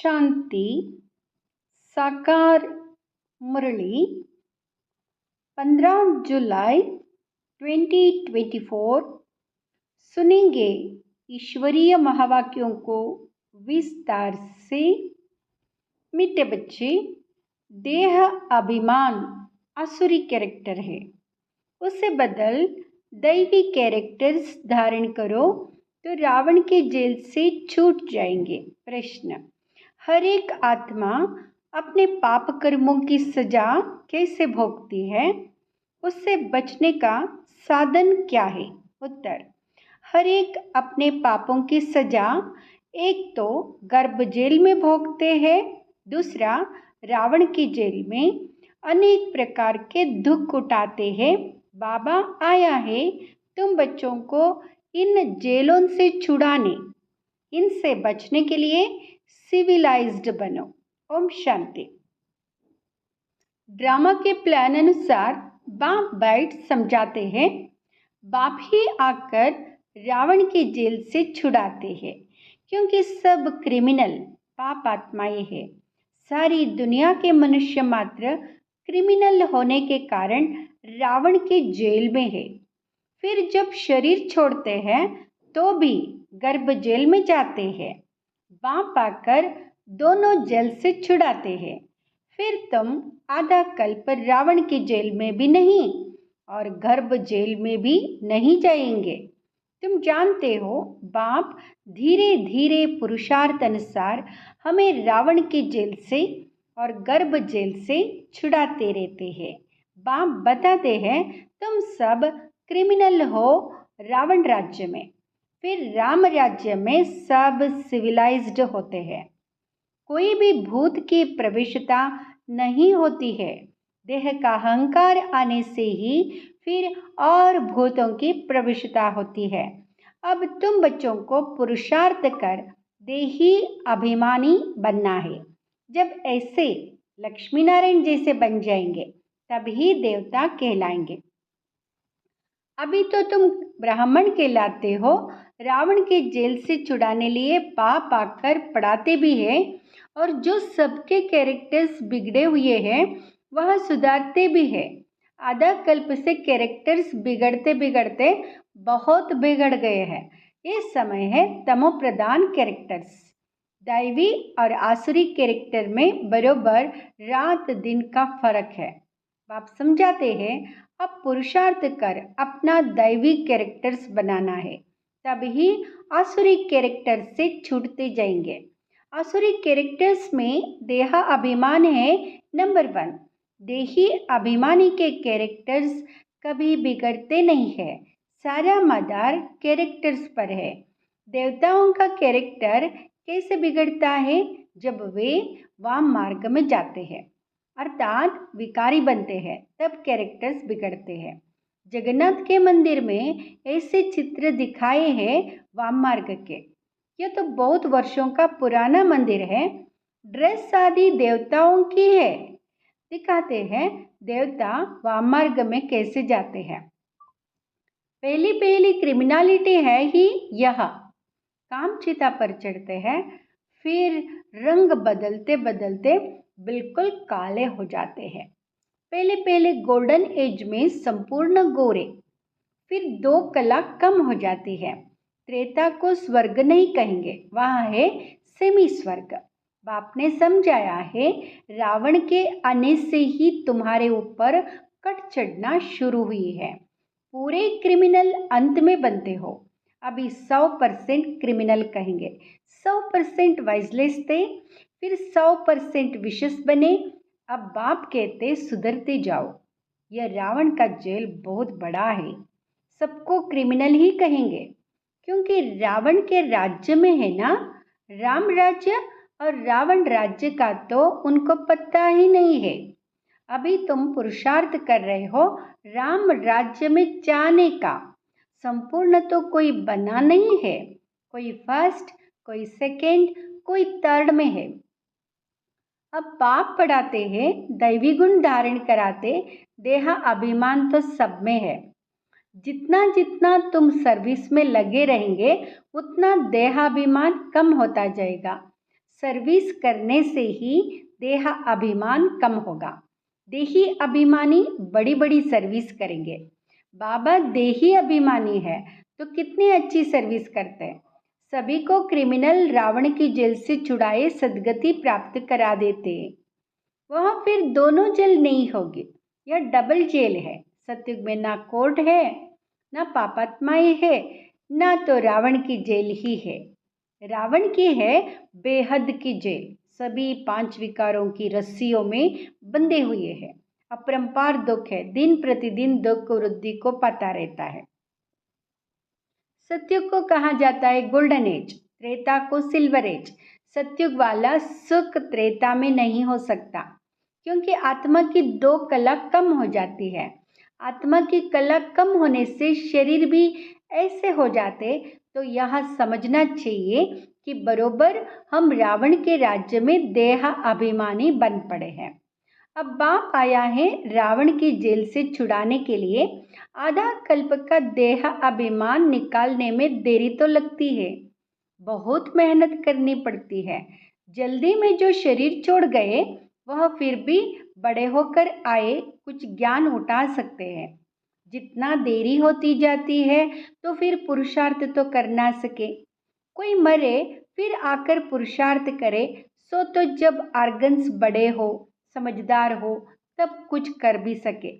शांति साकार मुरली 15 जुलाई 2024 सुनेंगे ईश्वरीय महावाक्यों को विस्तार से। मीठे बच्चे, देह अभिमान आसुरी कैरेक्टर है, उसे बदल दैवी कैरेक्टर्स धारण करो तो रावण के जेल से छूट जाएंगे। प्रश्न: हर एक आत्मा अपने पाप कर्मों की सजा कैसे भोगती है? उससे बचने का साधन क्या है? उत्तर: हर एक अपने पापों की सजा एक तो गर्भ जेल में भोगते हैं, दूसरा रावण की जेल में अनेक प्रकार के दुख उठाते हैं। बाबा आया है तुम बच्चों को इन जेलों से छुड़ाने, इनसे बचने के लिए सिविलाइज्ड बनो। ओम शांति। ड्रामा के प्लान अनुसार बाप बैठ समझाते हैं। बाप ही आकर रावण की जेल से छुड़ाते हैं, क्योंकि सब क्रिमिनल पाप आत्माएं हैं। सारी दुनिया के मनुष्य मात्र क्रिमिनल होने के कारण रावण की जेल में है। फिर जब शरीर छोड़ते हैं तो भी गर्भ जेल में जाते हैं। बाप आकर दोनों जेल से छुड़ाते हैं। फिर तुम आधा कल्प रावण की जेल में भी नहीं और गर्भ जेल में भी नहीं जाएंगे। तुम जानते हो, बाप धीरे धीरे पुरुषार्थ अनुसार हमें रावण की जेल से और गर्भ जेल से छुड़ाते रहते हैं। बाप बताते हैं तुम सब क्रिमिनल हो रावण राज्य में, फिर राम राज्य में सब सिविलाइज्ड होते हैं। कोई भी भूत की प्रविष्टता नहीं होती है। देह का अहंकार आने से ही फिर और भूतों की प्रविष्टता होती है। अब तुम बच्चों को पुरुषार्थ कर देही अभिमानी बनना है। जब ऐसे लक्ष्मी नारायण जैसे बन जाएंगे तभी देवता कहलाएंगे। अभी तो तुम ब्राह्मण कहलाते हो। रावण के जेल से छुड़ाने लिए पाप आकर पढ़ाते भी हैं, और जो सबके कैरेक्टर्स बिगड़े हुए हैं वह सुधारते भी हैं। आधा कल्प से कैरेक्टर्स बिगड़ते बिगड़ते बहुत बिगड़ गए हैं। ये समय है तमो प्रधान कैरेक्टर्स। दैवी और आसुरी कैरेक्टर में बरोबर रात दिन का फर्क है। आप समझाते हैं अब पुरुषार्थ कर अपना दैवी कैरेक्टर्स बनाना है, तभी आसुरी कैरेक्टर से छूटते जाएंगे। आसुरी कैरेक्टर्स में देह अभिमान है नंबर 1। देही अभिमानी के कैरेक्टर्स कभी बिगड़ते नहीं है। सारा मदार कैरेक्टर्स पर है। देवताओं का कैरेक्टर कैसे बिगड़ता है? जब वे वाम मार्ग में जाते हैं, अर्थात विकारी बनते हैं, तब कैरेक्टर्स बिगड़ते हैं। जगन्नाथ के मंदिर में ऐसे चित्र दिखाए हैं वाम मार्ग के। यह तो बहुत वर्षों का पुराना मंदिर है। ड्रेस आदि देवताओं की है। दिखाते हैं देवता वाम मार्ग में कैसे जाते हैं। पहली क्रिमिनलिटी है ही यह। काम चिता पर चढ़ते हैं, फिर रंग बदलते बदलते बिल्कुल काले हो जाते हैं। पहले गोल्डन एज में संपूर्ण गोरे, फिर 2 कला कम हो जाती है। त्रेता को स्वर्ग नहीं कहेंगे, वहाँ है सेमी स्वर्ग। बाप ने समझाया है रावण के आने से ही तुम्हारे ऊपर कट चढ़ना शुरू हुई है। पूरे क्रिमिनल अंत में बनते हो। अभी 100% क्रिमिनल कहेंगे, 100% वाइजलेस थे, फिर 100% विशेष बने। अब बाप कहते सुधरते जाओ। यह रावण का जेल बहुत बड़ा है। सबको क्रिमिनल ही कहेंगे, क्योंकि रावण के राज्य में है ना राम राज्य, और रावण राज्य का तो उनको पता ही नहीं है। अभी तुम पुरुषार्थ कर रहे हो राम राज्य में जाने का। संपूर्ण तो कोई बना नहीं है। कोई फर्स्ट, कोई सेकंड, कोई थर्ड में है। अब बाप पढ़ाते हैं दैवी गुण धारण कराते, देहा अभिमान तो सब में है। जितना जितना तुम सर्विस में लगे रहेंगे उतना देहाभिमान कम होता जाएगा। सर्विस करने से ही देह अभिमान कम होगा। देही अभिमानी बड़ी बड़ी सर्विस करेंगे। बाबा देही अभिमानी है तो कितनी अच्छी सर्विस करते हैं। सभी को क्रिमिनल रावण की जेल से छुड़ाए सद्गति प्राप्त करा देते। वह फिर दोनों जेल नहीं होगी, यह डबल जेल है। सतयुग में ना कोर्ट है, ना पापात्माएं है, ना तो रावण की जेल ही है। रावण की है बेहद की जेल। सभी 5 विकारों की रस्सियों में बंधे हुए हैं। अपरंपार दुख है, दिन प्रतिदिन दुख वृद्धि को पाता रहता है। सतयुग को कहा जाता है गोल्डन एज, त्रेता को सिल्वर एज। सतयुग वाला सुख त्रेता में नहीं हो सकता, क्योंकि आत्मा की 2 कला कम हो जाती है। आत्मा की कला कम होने से शरीर भी ऐसे हो जाते। तो यह समझना चाहिए कि बरोबर हम रावण के राज्य में देह अभिमानी बन पड़े हैं। अब बाप आया है रावण की जेल से छुड़ाने के लिए। आधा कल्प का देह अभिमान निकालने में देरी तो लगती है, बहुत मेहनत करनी पड़ती है। जल्दी में जो शरीर छोड़ गए वह फिर भी बड़े होकर आए कुछ ज्ञान उठा सकते हैं। जितना देरी होती जाती है तो फिर पुरुषार्थ तो कर ना सके। कोई मरे फिर आकर पुरुषार्थ करे, सो तो जब आर्गन्स बड़े हो, समझदार हो, तब कुछ कर भी सके।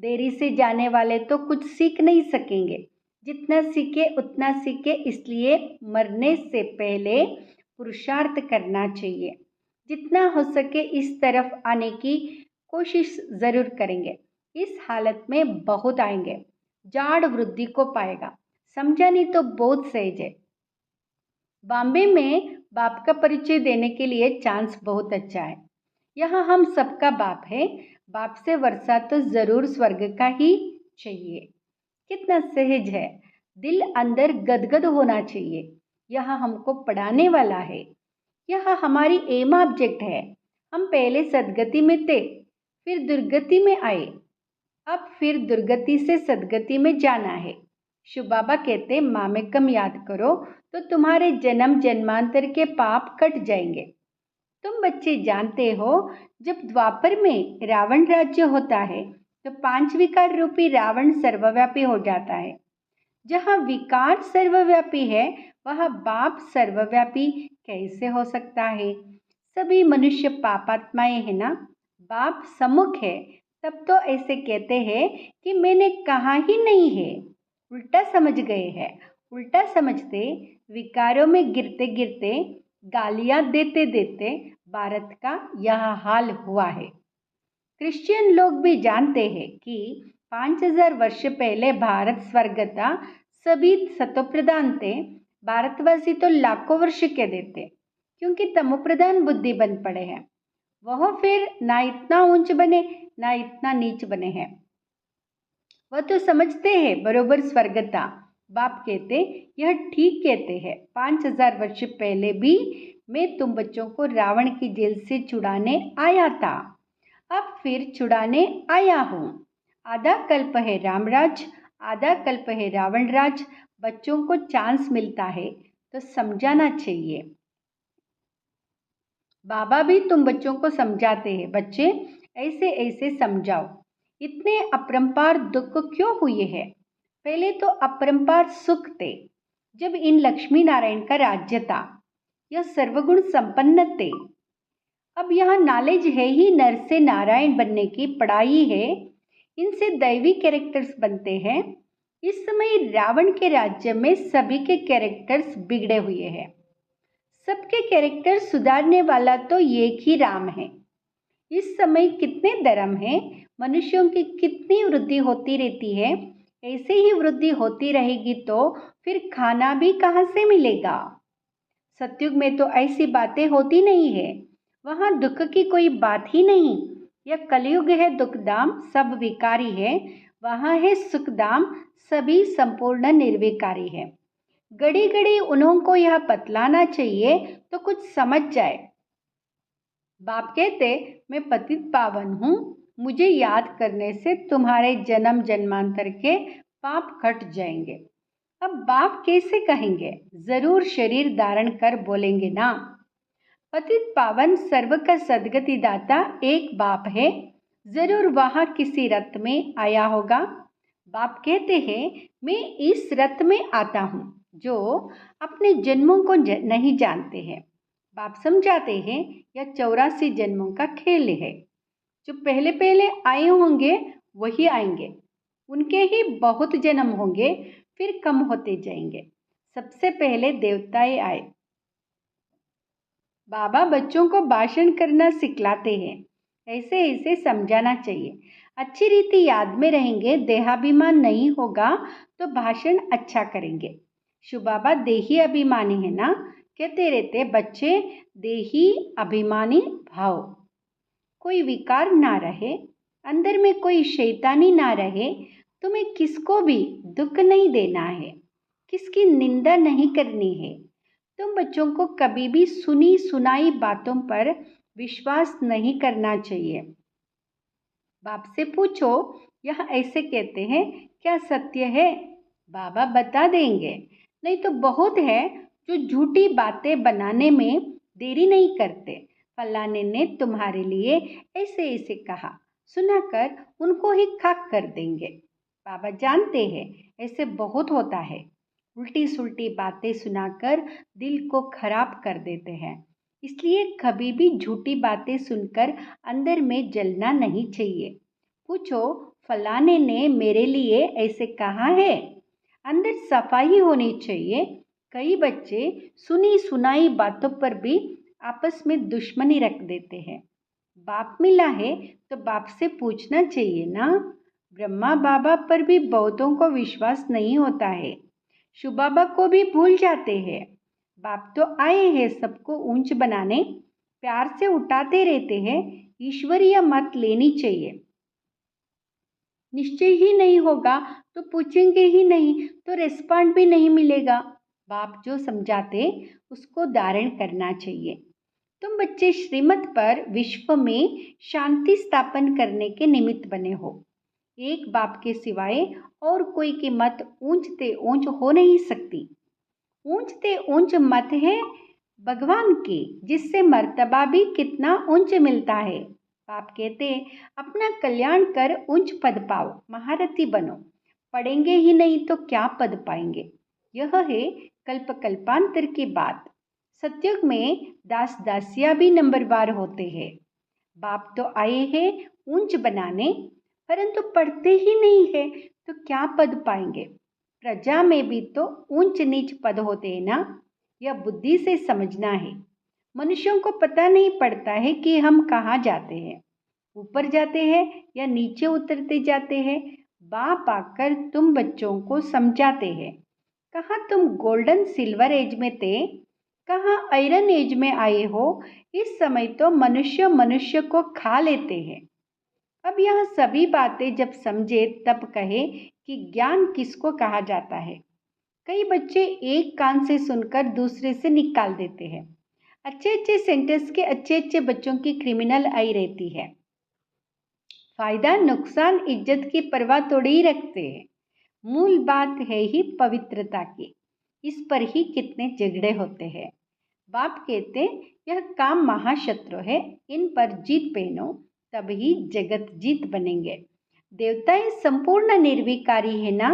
देरी से जाने वाले तो कुछ सीख नहीं सकेंगे। जितना सीखे उतना सीखे, इसलिए मरने से पहले पुरुषार्थ करना चाहिए। जितना हो सके इस तरफ आने की कोशिश ज़रूर करेंगे। इस हालत में बहुत आएंगे, जाड़ वृद्धि को पाएगा। समझा नहीं तो बहुत सहज है। बॉम्बे में बाप का परिचय देने के लिए चांस बहुत अच्छा है। यहाँ हम सबका बाप है। बाप से वर्षा तो ज़रूर स्वर्ग का ही चाहिए। कितना सहज है, दिल अंदर गदगद होना चाहिए। यह हमको पढ़ाने वाला है। यह हमारी एम ऑब्जेक्ट है। हम पहले सदगति में थे, फिर दुर्गति में आए, अब फिर दुर्गति से सदगति में जाना है। शिव बाबा कहते मामेकम याद करो तो तुम्हारे जन्म जन्मांतर के पाप कट जाएंगे। तुम बच्चे जानते हो, जब द्वापर में रावण राज्य होता है तो 5 विकार रूपी रावण सर्वव्यापी हो जाता है। जहाँ विकार सर्वव्यापी है वह बाप सर्वव्यापी कैसे हो सकता है? सभी मनुष्य पापात्माएं है ना। बाप सम्मुख है तब तो ऐसे कहते हैं कि मैंने कहा ही नहीं है। उल्टा समझ गए हैं। उल्टा समझते विकारों में गिरते गिरते, गालियां देते देते भारत का यह हाल हुआ है। क्रिश्चियन लोग भी जानते हैं कि 5000 वर्ष पहले भारत स्वर्ग था। सभी सतोप्रधान थे। भारतवासी तो लाखों वर्ष के देते, क्योंकि तमोप्रधान बुद्धि बन पड़े हैं। वह फिर ना इतना ऊंच बने ना इतना नीच बने हैं। वह तो समझते हैं बरोबर स्वर्ग था। बाप कहते यह ठीक कहते हैं। 5000 वर्ष पहले भी मैं तुम बच्चों को रावण की जेल से छुड़ाने आया था, अब फिर छुड़ाने आया हूँ। आधा कल्प है रामराज, आधा कल्प है रावण राज। बच्चों को चांस मिलता है तो समझाना चाहिए। बाबा भी तुम बच्चों को समझाते हैं, बच्चे ऐसे ऐसे समझाओ। इतने अपरंपार दुख क्यों हुए हैं? पहले तो अपरंपार सुख थे, जब इन लक्ष्मी नारायण का राज्य था। यह सर्वगुण संपन्न थे। अब यहाँ नॉलेज है ही नर से नारायण बनने की, पढ़ाई है, इनसे दैवी कैरेक्टर्स बनते हैं। इस समय रावण के राज्य में सभी के कैरेक्टर्स बिगड़े हुए हैं। सबके कैरेक्टर सुधारने वाला तो एक ही राम है। इस समय कितने धर्म हैं, मनुष्यों की कितनी वृद्धि होती रहती है। ऐसे ही वृद्धि होती रहेगी तो फिर खाना भी कहाँ से मिलेगा? सतयुग में तो ऐसी बातें होती नहीं है। वहाँ दुख की कोई बात ही नहीं। यह कलयुग है, दुखधाम सब विकारी है। वहाँ है सुखधाम, सभी संपूर्ण निर्विकारी है। घड़ी घड़ी उन्हों को यह बतलाना चाहिए तो कुछ समझ जाए। बाप कहते मैं पतित पावन हूँ, मुझे याद करने से तुम्हारे जन्म जन्मांतर के पाप कट जाएंगे। अब बाप कैसे कहेंगे? जरूर शरीर धारण कर बोलेंगे ना। पतित पावन सर्व का सद्गति दाता एक बाप है, जरूर वहाँ किसी रथ में आया होगा। बाप कहते हैं, मैं इस रथ में आता हूँ जो अपने जन्मों को नहीं जानते हैं। बाप समझाते हैं, यह 84 जन्मों का खेल है। जो पहले पहले आए होंगे वही आएंगे, उनके ही बहुत जन्म होंगे, फिर कम होते जाएंगे। सबसे पहले देवताएं आए। बाबा बच्चों को भाषण करना सिखलाते हैं, ऐसे ऐसे समझाना चाहिए। अच्छी रीति याद में रहेंगे, देहाभिमान नहीं होगा तो भाषण अच्छा करेंगे। शिव बाबा देही अभिमानी है ना, कहते रहते बच्चे देही अभिमानी भाव, कोई विकार ना रहे, अंदर में कोई शैतानी ना रहे। तुम्हें किसको भी दुख नहीं देना है, किसकी निंदा नहीं करनी है। तुम बच्चों को कभी भी सुनी सुनाई बातों पर विश्वास नहीं करना चाहिए। बाप से पूछो, यह ऐसे कहते हैं, क्या सत्य है? बाबा बता देंगे। नहीं तो बहुत है जो झूठी बातें बनाने में देरी नहीं करते। फलाने ने तुम्हारे लिए ऐसे ऐसे कहा, सुनाकर उनको ही खाक कर देंगे। बाबा जानते हैं ऐसे बहुत होता है। उल्टी सुल्टी बातें सुनाकर दिल को खराब कर देते हैं। इसलिए कभी भी झूठी बातें सुनकर अंदर में जलना नहीं चाहिए। पूछो, फलाने ने मेरे लिए ऐसे कहा है? अंदर सफाई होनी चाहिए। कई बच्चे सुनी सुनाई बातों पर भी आपस में दुश्मनी रख देते हैं। बाप मिला है तो बाप से पूछना चाहिए ना। ब्रह्मा बाबा पर भी बहुतों को विश्वास नहीं होता है, शिव बाबा को भी भूल जाते हैं। बाप तो आए हैं सबको ऊंच बनाने, प्यार से उठाते रहते हैं। ईश्वरीय मत लेनी चाहिए। निश्चय ही नहीं होगा तो पूछेंगे ही नहीं तो रिस्पॉन्ड भी नहीं मिलेगा। बाप जो समझाते उसको धारण करना चाहिए। तुम बच्चे श्रीमत पर विश्व में शांति स्थापन करने के निमित्त बने हो। एक बाप के सिवाय और कोई की मत ऊंचते ऊंच हो नहीं सकती। ऊंचते ऊंच मत है भगवान की, जिससे मर्तबा भी कितना ऊंच मिलता है। बाप कहते, अपना कल्याण कर ऊंच पद पाओ, महारथी बनो। पढ़ेंगे ही नहीं तो क्या पद पाएंगे। यह है कल्प कल्पांतर की बात। सतयुग में दास दासिया भी नंबरवार होते हैं। बाप तो आए हैं ऊंच बनाने, परंतु पढ़ते ही नहीं है तो क्या पद पाएंगे। प्रजा में भी तो ऊंच नीच पद होते हैं ना, यह बुद्धि से समझना है। मनुष्यों को पता नहीं पड़ता है कि हम कहाँ जाते हैं, ऊपर जाते हैं या नीचे उतरते जाते हैं। बाप आकर तुम बच्चों को समझाते हैं। कहाँ तुम गोल्डन सिल्वर एज में थे, कहाँ आयरन एज में आए हो। इस समय तो मनुष्य मनुष्य को खा लेते हैं। अब यह सभी बातें जब समझे तब कहे कि ज्ञान किसको कहा जाता है। कई बच्चे एक कान से सुनकर दूसरे से निकाल देते हैं। अच्छे अच्छे सेंटेंस के अच्छे अच्छे बच्चों की क्रिमिनल आई रहती है। फायदा नुकसान इज्जत की परवाह थोड़ी ही रखते हैं। मूल बात है ही पवित्रता की। इस पर ही कितने झगड़े होते हैं। बाप कहते, यह काम महाशत्रु है, इन पर जीत पहनो तभी जगत जीत बनेंगे। देवताएं संपूर्ण निर्विकारी है ना,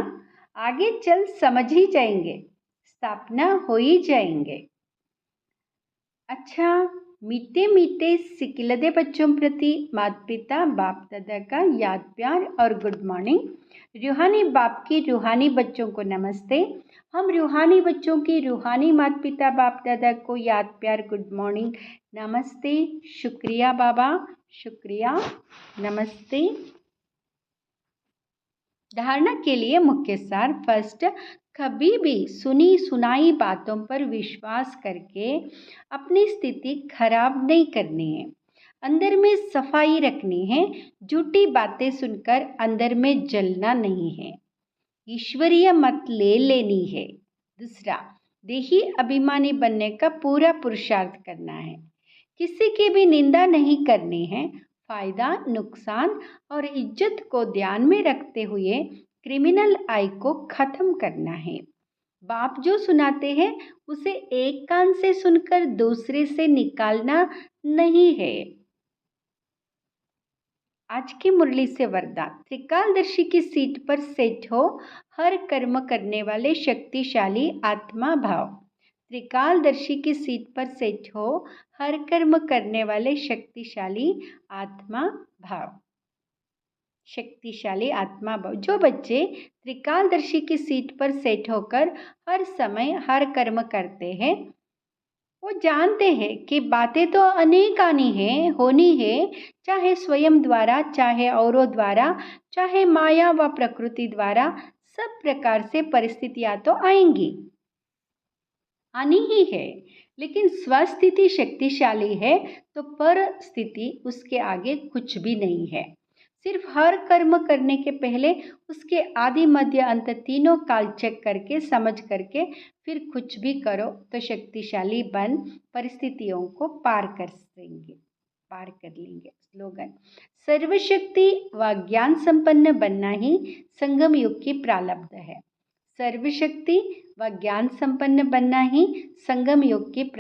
आगे चल समझ ही जाएंगे, स्थापना हो ही जाएंगे। अच्छा, मीठे मीठे सिकिलदे बच्चों प्रति माता पिता बाप दादा का याद प्यार और गुड मॉर्निंग। रूहानी बाप की रूहानी बच्चों को नमस्ते। हम रूहानी बच्चों की रूहानी माता पिता बाप दादा को याद प्यार गुड मॉर्निंग, नमस्ते, शुक्रिया बाबा, शुक्रिया, नमस्ते। धारणा के लिए मुख्य सार। फर्स्ट, कभी भी सुनी सुनाई बातों पर विश्वास करके अपनी स्थिति खराब नहीं करनी है। अंदर में सफाई रखनी है। झूठी बातें सुनकर अंदर में जलना नहीं है। ईश्वरीय मत ले लेनी है। दूसरा, देही अभिमानी बनने का पूरा पुरुषार्थ करना है। किसी की भी निंदा नहीं करनी है। फायदा नुकसान और इज्जत को ध्यान में रखते हुए क्रिमिनल आई को खत्म करना है। बाप जो सुनाते हैं उसे एक कान से सुनकर दूसरे से निकालना नहीं है। आज की मुरली से वरदान। त्रिकालदर्शी की सीट पर सेट हो हर कर्म करने वाले शक्तिशाली आत्मा भाव। त्रिकालदर्शी की सीट पर सेट हो हर कर्म करने वाले शक्तिशाली आत्मा भाव। शक्तिशाली आत्मा भाव। जो बच्चे त्रिकालदर्शी की सीट पर सेट होकर हर समय हर कर्म करते हैं, वो जानते हैं कि बातें तो अनेक आनी है, होनी है, चाहे स्वयं द्वारा, चाहे औरों द्वारा, चाहे माया व प्रकृति द्वारा, सब प्रकार से परिस्थितियां तो आएंगी, आनी ही है। लेकिन स्वस्थिति शक्तिशाली है तो पर स्थिति उसके आगे कुछ भी नहीं है। सिर्फ हर कर्म करने के पहले उसके आदि मध्य अंत तीनों काल चेक करके समझ करके फिर कुछ भी करो तो शक्तिशाली बन परिस्थितियों को पार कर देंगे, पार कर लेंगे। स्लोगन। सर्वशक्ति व ज्ञान संपन्न बनना ही संगम युग की प्रारब्ध है। सर्वशक्ति व ज्ञान संपन्न बनना ही संगम युग की